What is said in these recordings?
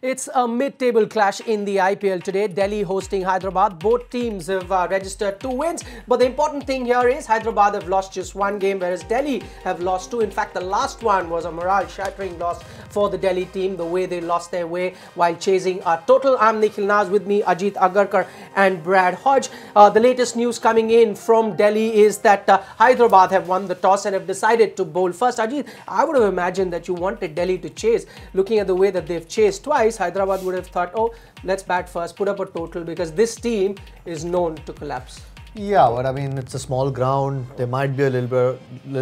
It's a mid-table clash in the IPL today. Delhi hosting Hyderabad. Both teams have registered 2 wins. But the important thing here is Hyderabad have lost just 1 game, whereas Delhi have lost 2. In fact, the last one was a morale-shattering loss for the Delhi team, the way they lost their way while chasing a total. I'm Nikhil Naz, with me Ajit, Agarkar and Brad Hodge. The latest news coming in from Delhi is that Hyderabad have won the toss and have decided to bowl first. Ajit, I would have imagined that you wanted Delhi to chase. Looking at the way that they've chased twice, Hyderabad would have thought, oh, let's bat first, put up a total, because this team is known to collapse. Yeah, but I mean, it's a small ground. There might be a little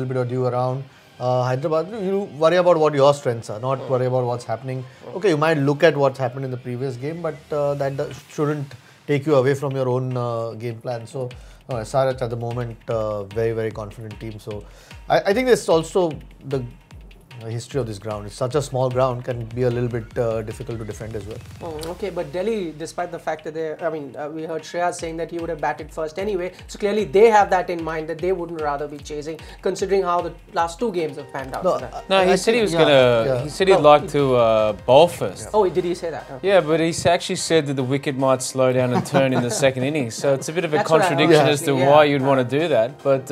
bit of dew around. Hyderabad, you worry about what your strengths are, not worry about what's happening. Okay, you might look at what's happened in the previous game, but that shouldn't take you away from your own game plan. So, SRH at the moment, very, very confident team. So, I think there's also the history of this ground. It's such a small ground, can be a little bit difficult to defend as well. Okay, but Delhi, despite the fact that we heard Shreyas saying that he would have batted first anyway, so clearly they have that in mind, that they wouldn't rather be chasing, considering how the last 2 games have panned out. No, he said he was gonna. He said he'd like to bowl first. Oh, did he say that? Oh. Yeah, but he actually said that the wicket might slow down and turn in the second innings. So it's a bit of a contradiction as to why you'd want to do that. But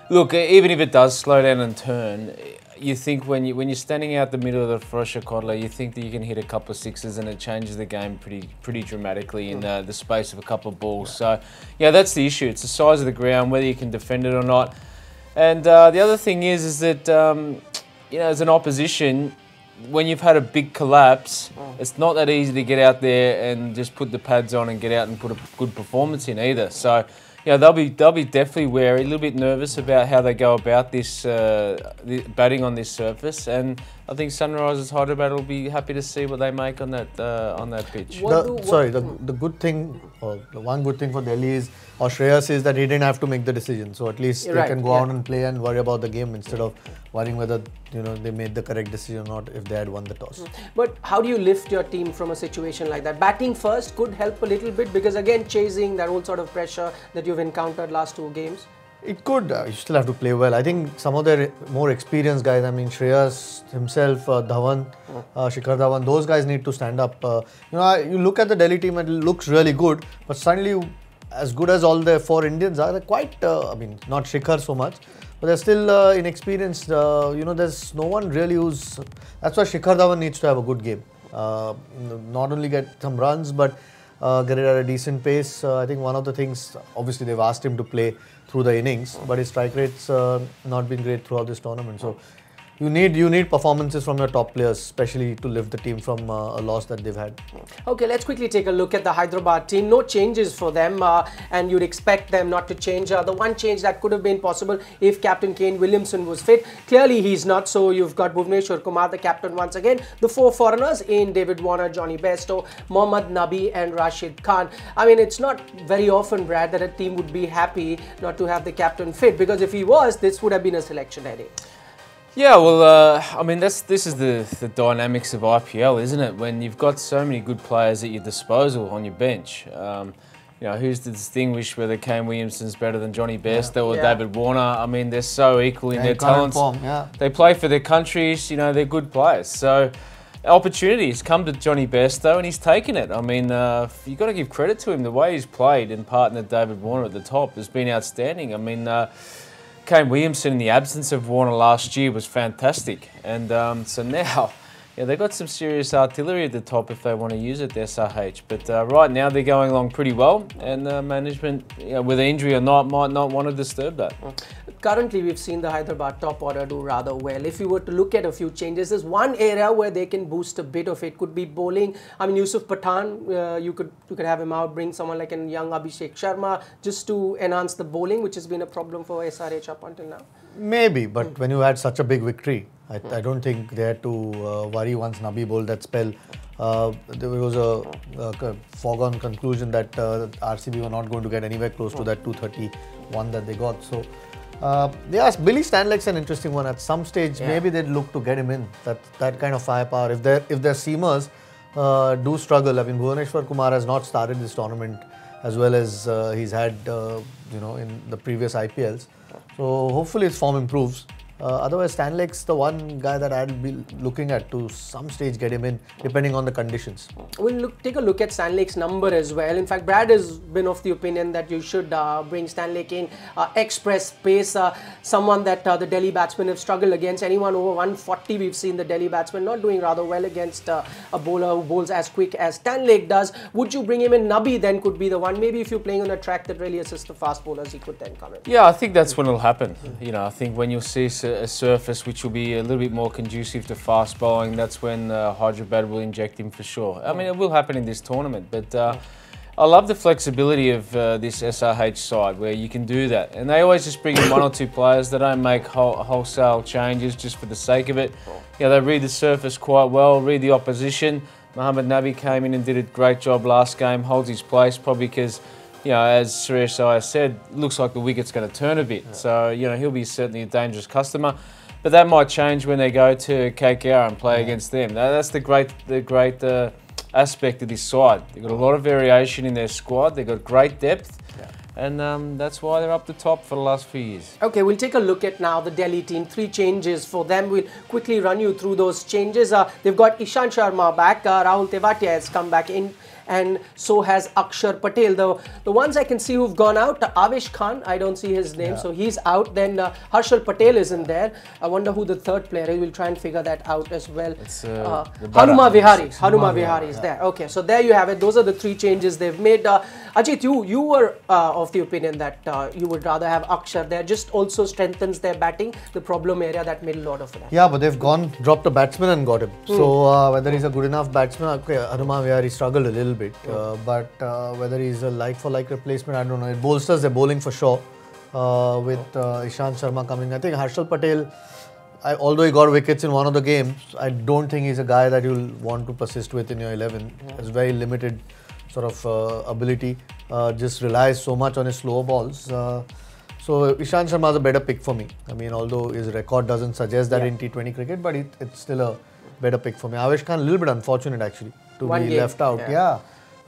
look, even if it does slow down and turn, you think when you're standing out the middle of the Firosha Kodla, you think that you can hit a couple of sixes and it changes the game pretty dramatically in the space of a couple of balls. So yeah, that's the issue. It's the size of the ground, whether you can defend it or not. And the other thing is that as an opposition, when you've had a big collapse, it's not that easy to get out there and just put the pads on and get out and put a good performance in either. So yeah, they'll be definitely wary, a little bit nervous about how they go about this batting on this surface, and I think Sunrisers Hyderabad will be happy to see what they make on that pitch. The good thing, or the one good thing for Delhi is, or Shreyas, is that he didn't have to make the decision. So at least they can go out and play and worry about the game instead of worrying whether they made the correct decision or not if they had won the toss. But how do you lift your team from a situation like that? Batting first could help a little bit, because again, chasing that whole sort of pressure that you've encountered last 2 games. It could. You still have to play well. I think some of the more experienced guys, I mean Shreyas himself, Dhawan, Shikhar Dhawan, those guys need to stand up. You look at the Delhi team and it looks really good, but suddenly, as good as all the 4 Indians are, they're quite, not Shikhar so much, but they're still inexperienced. There's no one really who's... That's why Shikhar Dhawan needs to have a good game. Not only get some runs, but get it at a decent pace. I think one of the things, obviously they've asked him to play through the innings, but his strike rate's not been great throughout this tournament. So you need performances from your top players, especially to lift the team from a loss that they've had. Okay, let's quickly take a look at the Hyderabad team. No changes for them, and you'd expect them not to change. The one change that could have been possible if Captain Kane Williamson was fit. Clearly, he's not, so you've got Bhuvneshwar Kumar, the captain once again. The 4 foreigners in David Warner, Johnny Bairstow, Mohammad Nabi and Rashid Khan. I mean, it's not very often, Brad, that a team would be happy not to have the captain fit, because if he was, this would have been a selection headache. Yeah, well, I mean, this is the dynamics of IPL, isn't it? When you've got so many good players at your disposal on your bench. Who's to distinguish whether Kane Williamson's better than Johnny Bairstow or David Warner? I mean, they're so equal in their talents. They play for their countries, they're good players. So opportunities come to Johnny Bairstow and he's taken it. I mean, you've got to give credit to him. The way he's played and partnered David Warner at the top has been outstanding. I mean, Kane Williamson in the absence of Warner last year was fantastic, and so now they've got some serious artillery at the top if they want to use it, the SRH. But right now they're going along pretty well, and management, with injury or not, might not want to disturb that. Currently, we've seen the Hyderabad top order do rather well. If you were to look at a few changes, there's one area where they can boost a bit of it. Could be bowling. I mean, Yusuf Pathan, you could have him out, bring someone like a young Abhishek Sharma just to enhance the bowling, which has been a problem for SRH up until now. Maybe, but when you had such a big victory, I don't think they had to worry once Nabi bowled that spell. There was a foregone conclusion that RCB were not going to get anywhere close to that 231 that they got. So, Billy Stanlake's an interesting one. At some stage, maybe they'd look to get him in. That kind of firepower. If their seamers do struggle, I mean, Bhuvneshwar Kumar has not started this tournament as well as he's had, in the previous IPLs. So hopefully his form improves. Otherwise, Stanlake's the one guy that I'd be looking at to some stage get him in, depending on the conditions. We'll take a look at Stanlake's number as well. In fact, Brad has been of the opinion that you should bring Stanlake in. Express pace, someone that the Delhi batsmen have struggled against. Anyone over 140, we've seen the Delhi batsmen not doing rather well against a bowler who bowls as quick as Stanlake does. Would you bring him in? Nabi then could be the one. Maybe if you're playing on a track that really assists the fast bowlers, he could then come in. Yeah, I think that's when it'll happen. You know, I think when you'll see a surface which will be a little bit more conducive to fast bowling, that's when Hyderabad will inject him for sure. I mean, it will happen in this tournament, but I love the flexibility of this SRH side where you can do that. And they always just bring in one or two players. They don't make wholesale changes just for the sake of it. You know, they read the surface quite well, read the opposition. Mohammad Nabi came in and did a great job last game, holds his place probably because, you know, as Suresh Iyer said, looks like the wicket's going to turn a bit. So, you know, he'll be certainly a dangerous customer. But that might change when they go to KKR and play against them. That's the great aspect of this side. They've got a lot of variation in their squad. They've got great depth. And that's why they're up the top for the last few years. Okay, we'll take a look at now the Delhi team. 3 changes for them. We'll quickly run you through those changes. They've got Ishant Sharma back. Rahul Tewatia has come back in. And so has Akshar Patel. The ones I can see who've gone out, Avesh Khan, I don't see his name, so he's out. Then Harshal Patel isn't there. I wonder who the third player is. We'll try and figure that out as well. Hanuma Vihari is there. Okay, so there you have it. Those are the 3 changes they've made. Ajit, you were of the opinion that you would rather have Akshar there. Just also strengthens their batting, the problem area, that middle order for that. Yeah, but they've dropped a batsman and got him. So whether he's a good enough batsman, okay, Hanuma Vihari struggled a little bit, but whether he's a like-for-like replacement, I don't know. It bolsters their bowling for sure with Ishant Sharma coming. I think Harshal Patel, although he got wickets in one of the games, I don't think he's a guy that you'll want to persist with in your 11. Has very limited sort of ability, just relies so much on his slower balls. So Ishant Sharma is a better pick for me. I mean, although his record doesn't suggest that in T20 cricket, but it's still a better pick for me. Avesh Khan, a little bit unfortunate actually to be left out.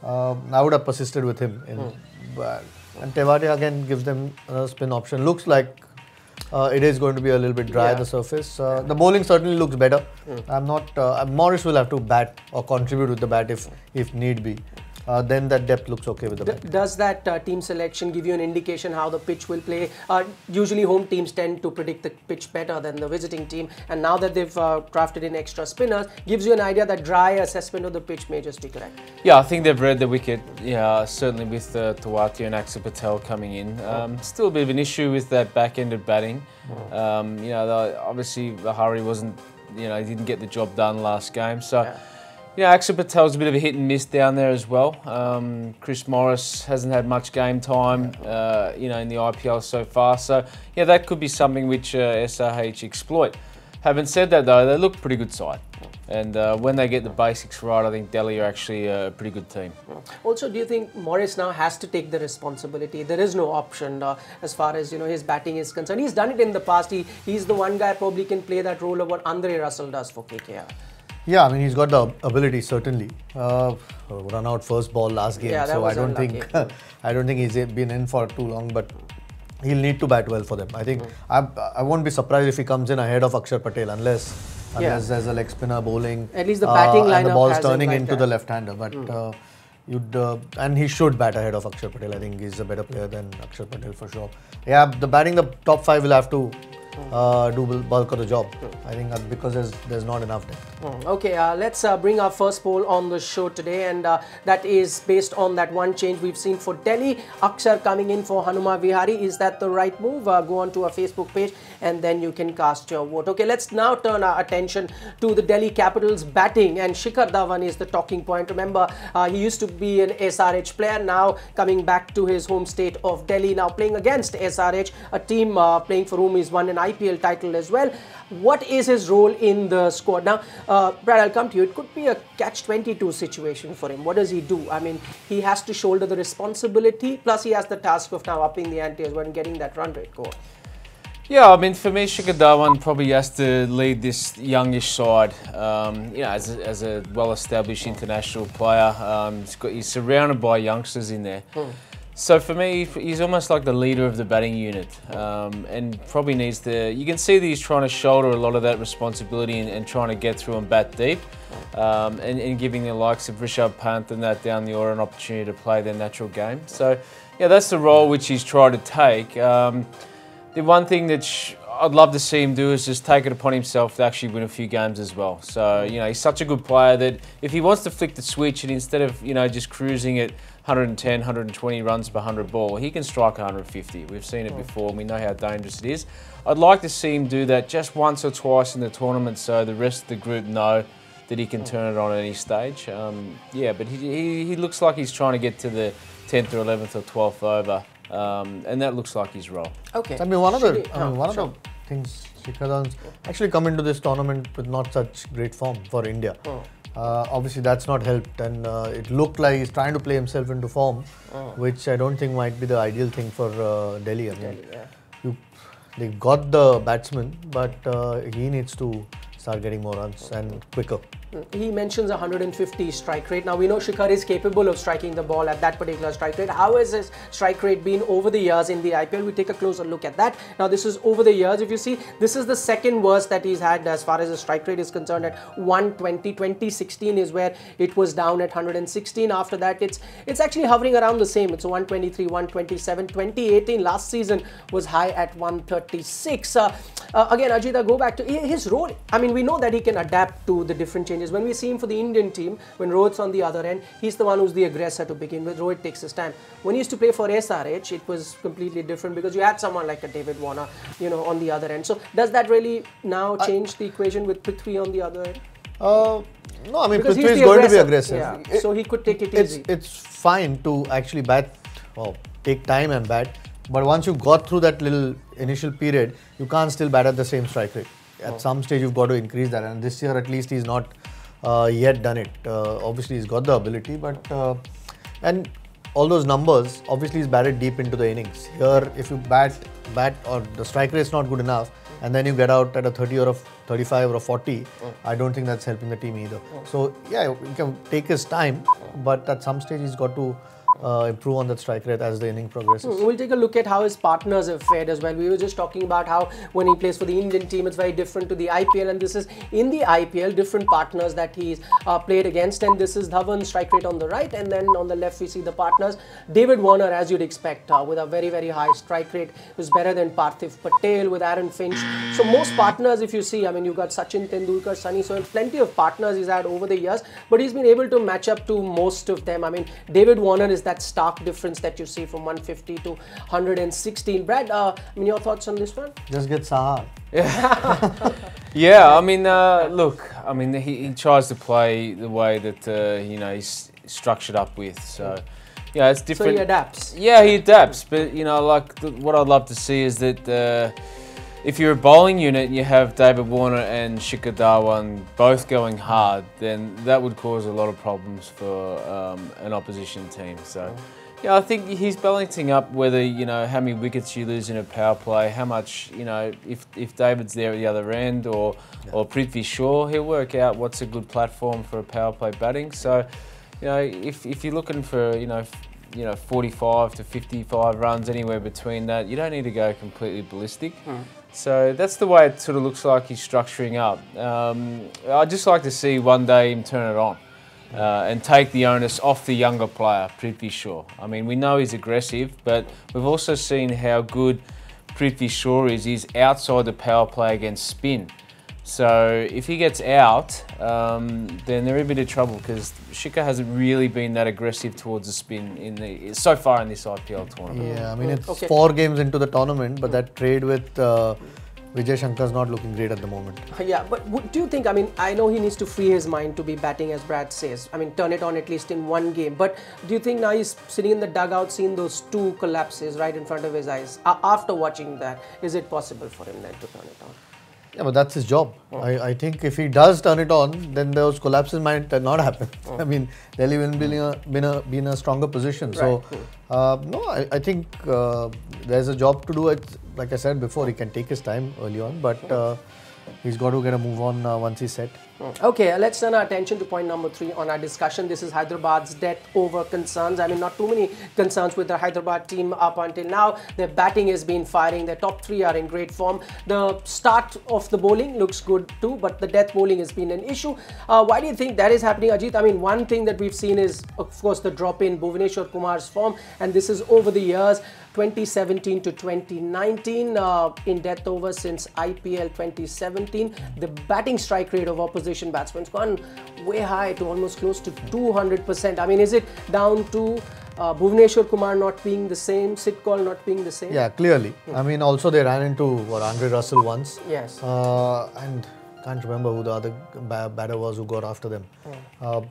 I would have persisted with him. And Tewatia again gives them a spin option. Looks like it is going to be a little bit dry the surface. The bowling certainly looks better. Morris will have to bat or contribute with the bat if need be. Then that depth looks okay with the bat. Does that team selection give you an indication how the pitch will play? Usually home teams tend to predict the pitch better than the visiting team, and now that they've drafted in extra spinners, gives you an idea that dry assessment of the pitch may just be correct. Yeah, I think they've read the wicket, certainly with Tewatia and Akshar Patel coming in. Still a bit of an issue with that back-ended batting. Obviously Vihari wasn't, he didn't get the job done last game, so... Yeah, Akshar Patel's a bit of a hit and miss down there as well. Chris Morris hasn't had much game time, in the IPL so far. So, yeah, that could be something which SRH exploit. Having said that, though, they look pretty good side. And when they get the basics right, I think Delhi are actually a pretty good team. Also, do you think Morris now has to take the responsibility? There is no option as far as his batting is concerned. He's done it in the past. He's the one guy probably can play that role of what Andre Russell does for KKR. Yeah, I mean, he's got the ability, certainly. Run out first ball last game, so I don't think he's been in for too long, but he'll need to bat well for them. I think I won't be surprised if he comes in ahead of Akshar Patel unless there's a leg spinner bowling. At least the batting lineup and the ball's turning into the left-hander, but and he should bat ahead of Akshar Patel. I think he's a better player than Akshar Patel for sure. Yeah, the top 5 will have to do bulk of the job. I think because there's not enough there. Okay, let's bring our first poll on the show today, and that is based on that one change we've seen for Delhi. Akshar coming in for Hanuma Vihari. Is that the right move? Go on to our Facebook page and then you can cast your vote. Okay, let's now turn our attention to the Delhi Capitals batting, and Shikhar Dhawan is the talking point. Remember, he used to be an SRH player, now coming back to his home state of Delhi, now playing against SRH, a team playing for whom he's won an IPL title as well. What is his role in the squad? Now, Brad, I'll come to you. It could be a catch-22 situation for him. What does he do? I mean, he has to shoulder the responsibility, plus he has the task of now upping the ante as well and getting that run rate going. Yeah, I mean, for me, Shikhar Dhawan probably has to lead this youngish side. As a well-established international player, he's surrounded by youngsters in there. So for me, he's almost like the leader of the batting unit, and probably needs to. You can see that he's trying to shoulder a lot of that responsibility and trying to get through and bat deep, and giving the likes of Rishabh Pant and that down the order an opportunity to play their natural game. So, yeah, that's the role which he's tried to take. The one thing that I'd love to see him do is just take it upon himself to actually win a few games as well. So, he's such a good player that if he wants to flick the switch and instead of, just cruising at 110, 120 runs per 100 ball, he can strike 150. We've seen it before and we know how dangerous it is. I'd like to see him do that just once or twice in the tournament so the rest of the group know that he can turn it on at any stage. But he looks like he's trying to get to the 10th or 11th or 12th over. And that looks like his role. Okay. I mean, one of the things, Shikhar Dhawan's actually come into this tournament with not such great form for India. Obviously, that's not helped, and it looked like he's trying to play himself into form, which I don't think might be the ideal thing for Delhi. I mean, they've got the batsman, but he needs to start getting more runs and quicker. He mentions 150 strike rate. Now we know Shikhar is capable of striking the ball at that particular strike rate. How has his strike rate been over the years in the IPL? We take a closer look at that. Now this is over the years. If you see, this is the second worst that he's had as far as the strike rate is concerned at 120. 2016 is where it was down at 116. After that, it's actually hovering around the same. It's 123, 127. 2018 last season was high at 136. Again, Ajit, I go back to his role. I mean, we know that he can adapt to the different changes. When we see him for the Indian team, when Rohit's on the other end, he's the one who's the aggressor to begin with. Rohit takes his time. When he used to play for SRH, it was completely different because you had someone like a David Warner, on the other end. So does that really now change the equation with Prithvi on the other end? No, I mean, Prithvi is going to be aggressive. Yeah. So he could take it easy. It's fine to actually bat, take time and bat. But once you got through that little initial period, you can't still bat at the same strike rate. At some stage, you've got to increase that. And this year, at least, he's not yet done it. Obviously, he's got the ability, but and all those numbers, obviously, he's batted deep into the innings. Here, if you bat or the strike rate is not good enough, and then you get out at a 30 or a 35 or a 40, I don't think that's helping the team either. So, yeah, he can take his time, but at some stage, he's got to improve on that strike rate as the inning progresses. We'll take a look at how his partners have fared as well. We were just talking about how when he plays for the Indian team, it's very different to the IPL, and this is in the IPL, different partners that he's played against, and this is Dhawan's strike rate on the right, and then on the left we see the partners. David Warner, as you'd expect, with a very, very high strike rate, was better than Parthiv Patel with Aaron Finch. So most partners, if you see, I mean, you've got Sachin Tendulkar, Sunny, so plenty of partners he's had over the years, but he's been able to match up to most of them. I mean, David Warner is that stark difference that you see from 150 to 116. Brad, I mean, your thoughts on this one? Just get Sahar. Yeah, I mean, look, I mean, he tries to play the way that, he's structured up with. So, yeah, it's different. So he adapts. Yeah, he adapts. But, what I'd love to see is that if you're a bowling unit and you have David Warner and Shikhar Dhawan both going hard, then that would cause a lot of problems for an opposition team. So, yeah, I think he's balancing up whether, how many wickets you lose in a power play, how much, if David's there at the other end or Prithvi Shaw, he'll work out what's a good platform for a power play batting. So, if you're looking for, 45 to 55 runs, anywhere between that, you don't need to go completely ballistic. So that's the way it sort of looks like he's structuring up. I'd just like to see one day him turn it on and take the onus off the younger player, Prithvi Shaw. I mean, we know he's aggressive, but we've also seen how good Prithvi Shaw is. He's outside the power play against spin. So if he gets out, then they're in a bit of trouble because Shikhar hasn't really been that aggressive towards the spin so far in this IPL tournament. Yeah, I mean, it's 4 games into the tournament, but that trade with Vijay Shankar's not looking great at the moment. Yeah, but do you think, I mean, I know he needs to free his mind to be batting, as Brad says. I mean, turn it on at least in one game. But do you think now he's sitting in the dugout seeing those 2 collapses right in front of his eyes? After watching that, is it possible for him then to turn it on? Yeah, but that's his job. I think if he does turn it on, then those collapses might not happen. I mean, Delhi will be in a stronger position. So, no, I think there's a job to do. Like I said before, he can take his time early on. But he's got to get a move on once he's set. Okay, let's turn our attention to point number 3 on our discussion. This is Hyderabad's death over concerns. I mean, not too many concerns with the Hyderabad team up until now. Their batting has been firing. Their top 3 are in great form. The start of the bowling looks good too, but the death bowling has been an issue. Why do you think that is happening, Ajit? I mean, one thing that we've seen is, of course, the drop in Bhuvaneshwar Kumar's form, and this is over the years. 2017 to 2019 in death over since IPL 2017. The batting strike rate of opposition batsmen has gone way high to almost close to 200%. I mean, is it down to Bhuvaneshwar Kumar not being the same, Sid Kaul not being the same? Yeah, clearly. I mean, also they ran into Andre Russell once. Yes. And can't remember who the other batter was who got after them.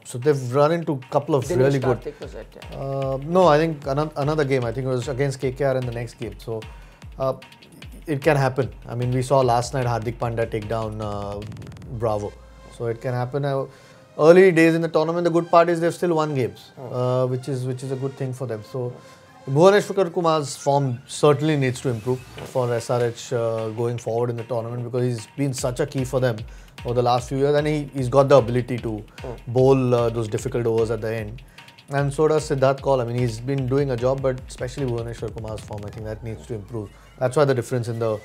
So they've run into a couple of really good. Was it, no, I think another game. I think it was against KKR in the next game. So it can happen. I mean, we saw last night Hardik Pandya take down Bravo. So it can happen. Early days in the tournament, the good part is they've still won games, which is a good thing for them. So Bhuvaneshwar Kumar's form certainly needs to improve for SRH going forward in the tournament, because he's been such a key for them over the last few years, and he's got the ability to bowl those difficult overs at the end. And so does Siddharth Kaul. I mean, he's been doing a job, but especially Bhuvaneshwar Kumar's form, I think that needs to improve. That's why the difference in the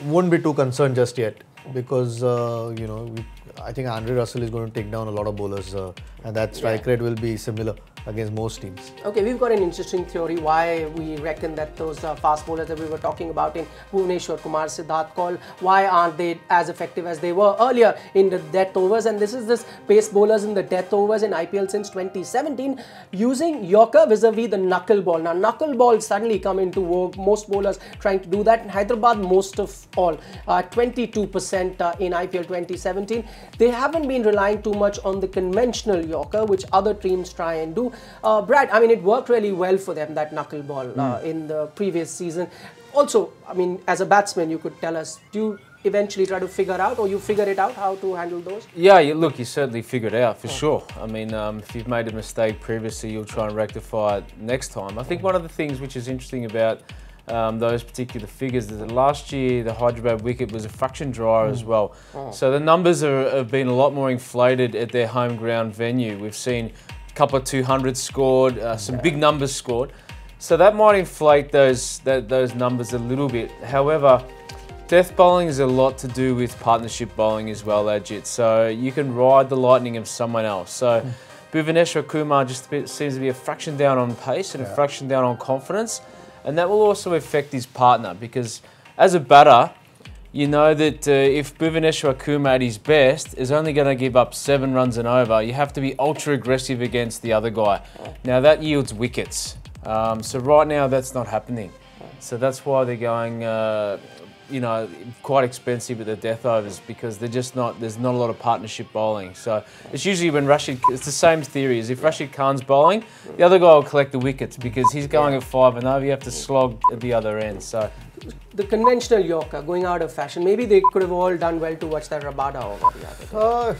wouldn't be too concerned just yet, because I think Andre Russell is going to take down a lot of bowlers, and that strike rate will be similar against most teams. Okay, we've got an interesting theory why we reckon that those fast bowlers that we were talking about in Bhuvaneshwar Kumar, Siddharth Kaul, why aren't they as effective as they were earlier in the death overs? And this is this pace bowlers in the death overs in IPL since 2017 using Yorker vis-a-vis the knuckle ball. Now, knuckle balls suddenly come into vogue. Most bowlers trying to do that. In Hyderabad, most of all, 22% in IPL 2017. They haven't been relying too much on the conventional Yorker, which other teams try and do. Brad, I mean, it worked really well for them, that knuckle ball in the previous season. Also, I mean, as a batsman, you could tell us, do you eventually try to figure out, or you figure it out, how to handle those? Yeah, look, you certainly figure it out for sure. I mean, if you've made a mistake previously, you'll try and rectify it next time. I think one of the things which is interesting about those particular figures is that last year the Hyderabad wicket was a fraction drier as well. So the numbers have been a lot more inflated at their home ground venue. We've seen couple of 200s scored, some big numbers scored, so that might inflate those numbers a little bit. However, death bowling is a lot to do with partnership bowling as well, Ajit. So you can ride the lightning of someone else. So Bhuvaneshwar Kumar just seems to be a fraction down on pace and a fraction down on confidence, and that will also affect his partner, because as a batter, you know that if Bhuvaneshwar Kumar at his best is only going to give up 7 runs and over, you have to be ultra aggressive against the other guy. Now that yields wickets. So right now that's not happening. So that's why they're going, quite expensive at the death overs, because there's not a lot of partnership bowling. So it's usually when it's the same theory as if Rashid Khan's bowling, the other guy will collect the wickets because he's going at 5 and over, you have to slog at the other end. So the conventional Yorker going out of fashion. Maybe they could have all done well to watch that Rabada over the other.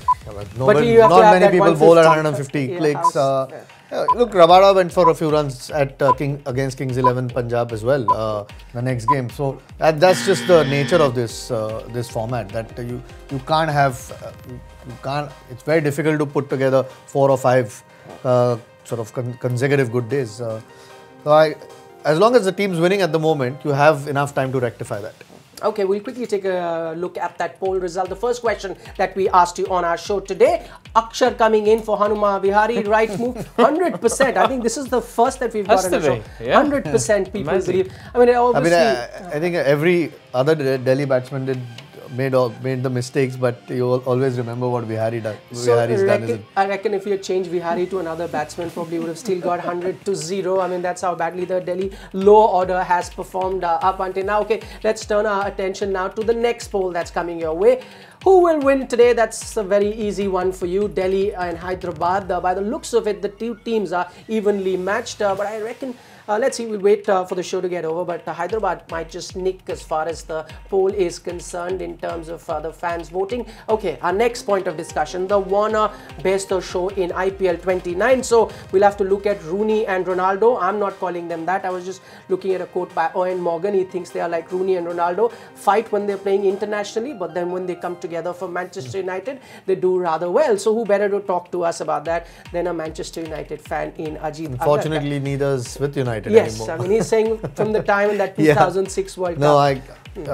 Not many people bowl at 150 clicks. Look, Rabada went for a few runs at against Kings 11 Punjab as well the next game. So that's just the nature of this format, that you can't have it's very difficult to put together 4 or 5 sort of consecutive good days. So as long as the team's winning at the moment, you have enough time to rectify that. Okay, we'll quickly take a look at that poll result. The first question that we asked you on our show today, Akshar coming in for Hanuma Vihari, right move, 100%. I think this is the first that we've got on the show. 100% people believe. I mean, obviously, I think every other Delhi batsman made the mistakes, but you always remember what Vihari's done. I reckon if you had changed Vihari to another batsman, probably would have still got 100-0. I mean, that's how badly the Delhi low order has performed up until now. Okay, let's turn our attention now to the next poll that's coming your way. Who will win today? That's a very easy one for you, Delhi and Hyderabad. By the looks of it, the two teams are evenly matched, but I reckon let's see, we'll wait for the show to get over, but Hyderabad might just nick as far as the poll is concerned in terms of the fans voting. Okay, our next point of discussion, the Warner Best of Show in IPL 29. So we'll have to look at Rooney and Ronaldo. I'm not calling them that. I was just looking at a quote by Owen Morgan. He thinks they are like Rooney and Ronaldo, fight when they're playing internationally, but then when they come together for Manchester United, they do rather well. So who better to talk to us about that than a Manchester United fan in Ajit? Unfortunately, neither's with United yes, anymore. I mean, he's saying from the time in that 2006 World Cup. No, I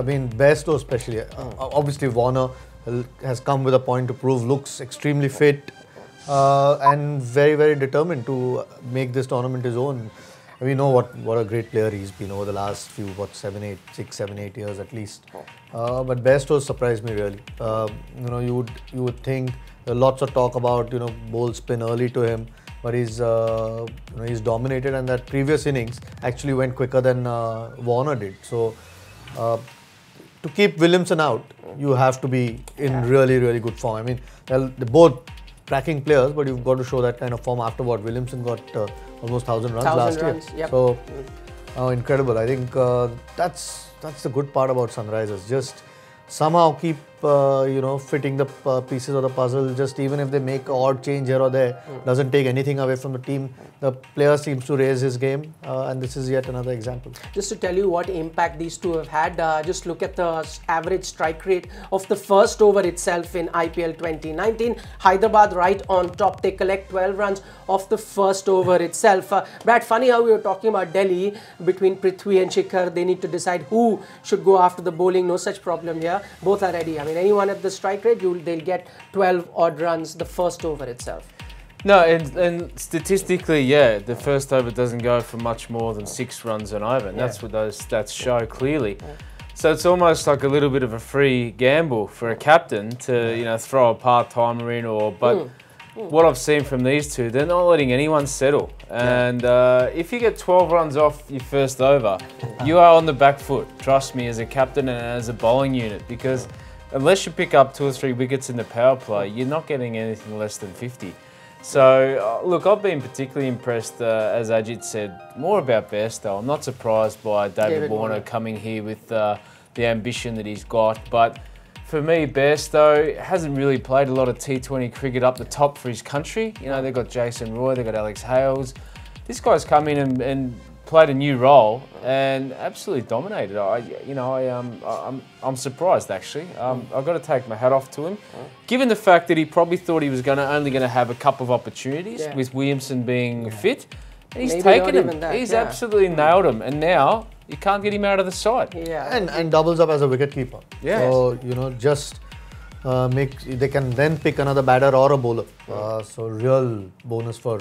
mean, Bairstow especially. Obviously, Warner has come with a point to prove, looks extremely fit and very, very determined to make this tournament his own. We know what a great player he's been over the last few, 6, 7, 8 years at least. But Bairstow surprised me really. You would think lots of talk about ball spin early to him, but he's dominated, and that previous innings actually went quicker than Warner did. So to keep Williamson out, you have to be in really, really good form. I mean, they're both cracking players, but you've got to show that kind of form after what Williamson got almost 1,000 runs last year. Yep. So incredible. I think that's the good part about Sunrisers. Just somehow keep fitting the pieces of the puzzle. Just even if they make an odd change here or there, doesn't take anything away from the team. The player seems to raise his game, and this is yet another example. Just to tell you what impact these two have had, just look at the average strike rate of the first over itself in IPL 2019. Hyderabad right on top. They collect 12 runs off the first over itself. Brad, funny how we were talking about Delhi between Prithvi and Shikhar. They need to decide who should go after the bowling. No such problem here. Both are ready. I mean, anyone at the strike rate, they'll get 12 odd runs the first over itself. No, and statistically, yeah, the first over doesn't go for much more than 6 runs an over, and that's what those stats show clearly. So it's almost like a little bit of a free gamble for a captain to throw a part-timer in, but what I've seen from these two, they're not letting anyone settle. And if you get 12 runs off your first over, you are on the back foot, trust me, as a captain and as a bowling unit, because unless you pick up 2 or 3 wickets in the power play, you're not getting anything less than 50. So, look, I've been particularly impressed, as Ajit said, more about Bairstow. I'm not surprised by David Warner coming here with the ambition that he's got. But for me, Bairstow hasn't really played a lot of T20 cricket up the top for his country. They've got Jason Roy, they've got Alex Hales. This guy's come in and played a new role and absolutely dominated. I'm surprised actually. I've got to take my hat off to him, given the fact that he probably thought he was only going to have a couple of opportunities with Williamson being fit, and he's taken him. He's absolutely nailed him, and now you can't get him out of the side. And doubles up as a wicketkeeper. So just they can then pick another batter or a bowler. So real bonus for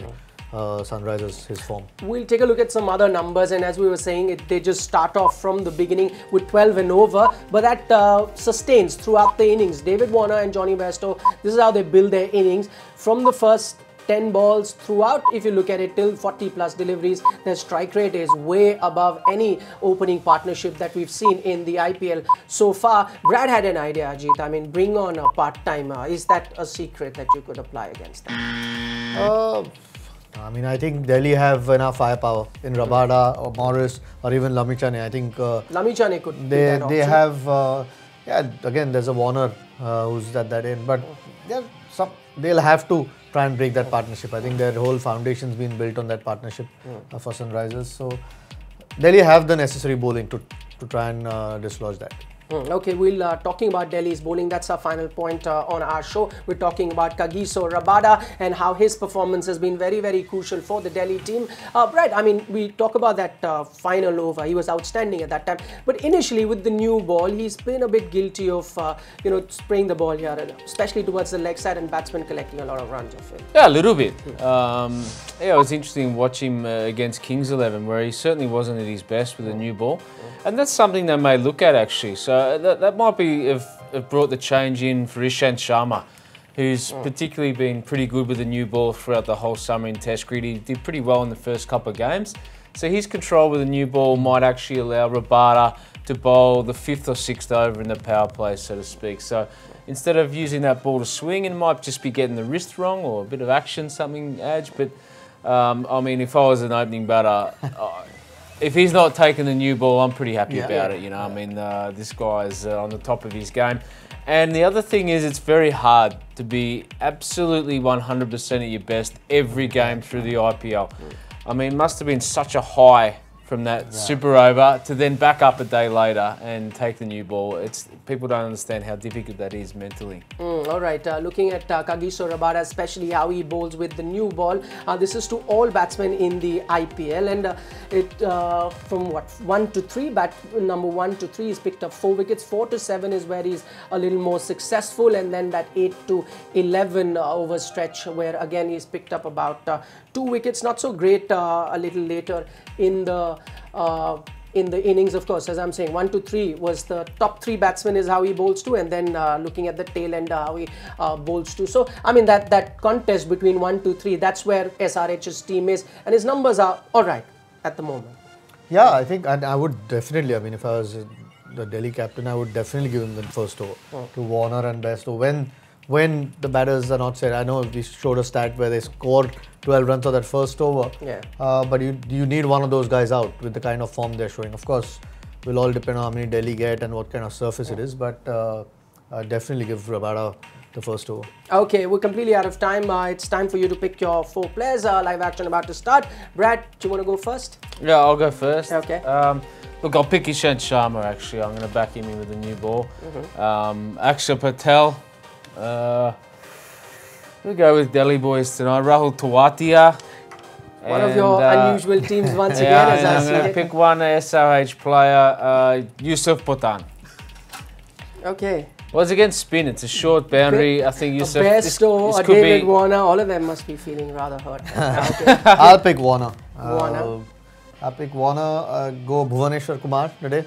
Sunrisers, his form. We'll take a look at some other numbers, and as we were saying, they just start off from the beginning with 12 and over, but that sustains throughout the innings. David Warner and Johnny Bairstow, this is how they build their innings. From the first 10 balls throughout, if you look at it, till 40 plus deliveries, their strike rate is way above any opening partnership that we've seen in the IPL so far. Brad had an idea, Ajit. I mean, bring on a part-timer. Is that a secret that you could apply against them? I think Delhi have enough firepower in Rabada or Morris or even Lamichhane. I think Lamichhane could they have again there's a Warner who's at that end, but they'll have to try and break that partnership. I think their whole foundation's been built on that partnership for Sunrisers. So Delhi have the necessary bowling to try and dislodge that. Okay, we'll talking about Delhi's bowling. That's our final point on our show. We're talking about Kagiso Rabada and how his performance has been very, very crucial for the Delhi team. Brad, I mean, we talk about that final over. He was outstanding at that time. But initially, with the new ball, he's been a bit guilty of, spraying the ball here, especially towards the leg side, and batsmen collecting a lot of runs off it. Yeah, a little bit. It was interesting to watch him against Kings 11, where he certainly wasn't at his best with the new ball. And that's something they may look at actually. So that might be have brought the change in for Ishant Sharma, who's particularly been pretty good with the new ball throughout the whole summer in Test cricket. He did pretty well in the first couple of games. So his control with the new ball might actually allow Rabada to bowl the 5th or 6th over in the power play, so to speak. So instead of using that ball to swing, it might just be getting the wrist wrong or a bit of action, something edge. But I mean, if I was an opening batter, if he's not taking the new ball, I'm pretty happy Yeah. about it. You know, I mean, this guy's on the top of his game. And the other thing is, it's very hard to be absolutely 100% at your best every game through the IPL. I mean, it must have been such a high from that super over to then back up a day later and take the new ball. People don't understand how difficult that is mentally. All right, looking at Kagiso Rabada, especially how he bowls with the new ball. This is to all batsmen in the IPL, and from what 1 to 3, number 1 to 3 is picked up 4 wickets. 4 to 7 is where he's a little more successful, and then that 8 to 11 over stretch where again he's picked up about 2 wickets. Not so great a little later in the innings, of course. As I'm saying, 1 to 3 was the top 3 batsmen is how he bowls to, and then looking at the tail end how he bowls to. So I mean that contest between 1 to 3, that's where SRH's team is, and his numbers are all right at the moment. Yeah, I think I would definitely. I mean, if I was the Delhi captain, I would definitely give him the first over to Warner and Best. When the batters are not set. I know we showed a stat where they scored 12 runs on that first over. Yeah. But you need one of those guys out with the kind of form they're showing. Of course, will all depend on how many Delhi get and what kind of surface it is. But definitely give Rabada the first over. Okay, we're completely out of time. It's time for you to pick your 4 players. Live action about to start. Brad, do you want to go first? Yeah, I'll go first. Okay. Look, I'll pick Ishant Sharma, actually. I'm going to back him in with a new ball. Akshar Patel. We'll go with Delhi boys tonight. Rahul Tewatia. One of your unusual teams once again. Yeah, As I I'm going to pick one SRH player, Yusuf Pathan. Okay. Well, it's against spin. It's a short boundary. I think Yusuf. Best or could David be Warner, all of them must be feeling rather hurt. Okay. I'll pick Warner. Warner. I'll pick Warner. Go Bhuvaneshwar Kumar today.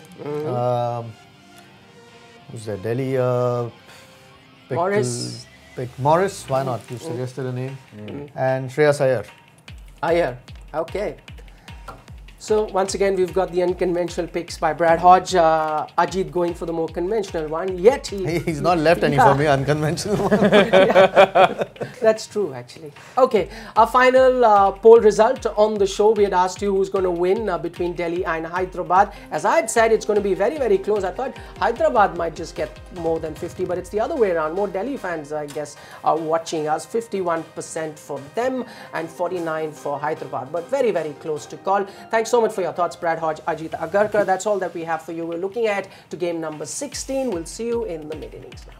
Who's there? Delhi. Morris. Pick Morris. Why not? You suggested a name. And Shreyas Iyer. Iyer. Okay. So once again, we've got the unconventional picks by Brad Hodge. Ajit going for the more conventional one. Yet he's not left any for me unconventional one. That's true, actually. Okay, our final poll result on the show. We had asked you who's going to win between Delhi and Hyderabad. As I had said, it's going to be very, very close. I thought Hyderabad might just get more than 50, but it's the other way around. More Delhi fans, I guess, are watching us. 51% for them and 49% for Hyderabad. But very, very close to call. Thanks so much for your thoughts, Brad Hodge, Ajit, Agarkar. That's all that we have for you. We're looking at to game number 16. We'll see you in the mid-innings now.